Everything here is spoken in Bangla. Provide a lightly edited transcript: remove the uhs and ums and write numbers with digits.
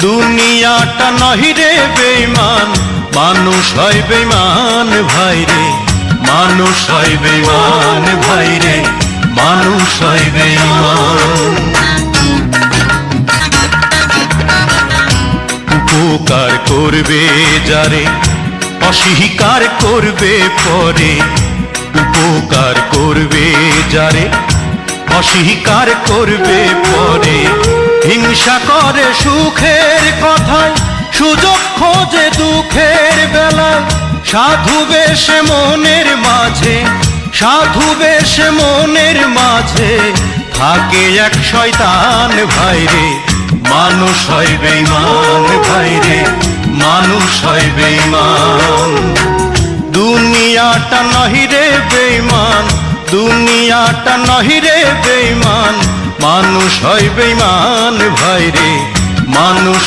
দুনিয়াটা নহি রে বেঈমান, মানুষ হয় বেঈমান ভাইরে, মানুষ হয় বেঈমান ভাইরে, মানুষ হয় বেঈমান। উপকার করবে যারে অস্বীকার করবে পরে, উপকার করবে যারে অস্বীকার করবে পরে, হিংসা করে সুখের কথায় সুযোগ খোঁজে দুঃখের বেলায়, সাধু বেশে মনের মাঝে, সাধু বেশে মনের মাঝে থাকে এক শয়তান ভাইরে, মানুষ হয় বেঈমান ভাইরে, মানুষ হয় বেঈমান। দুনিয়াটা নহি রে বেঈমান, দুনিয়াটা নহি রে বেঈমান, মানুষ হয় বেঈমান ভাইরে, মানুষ।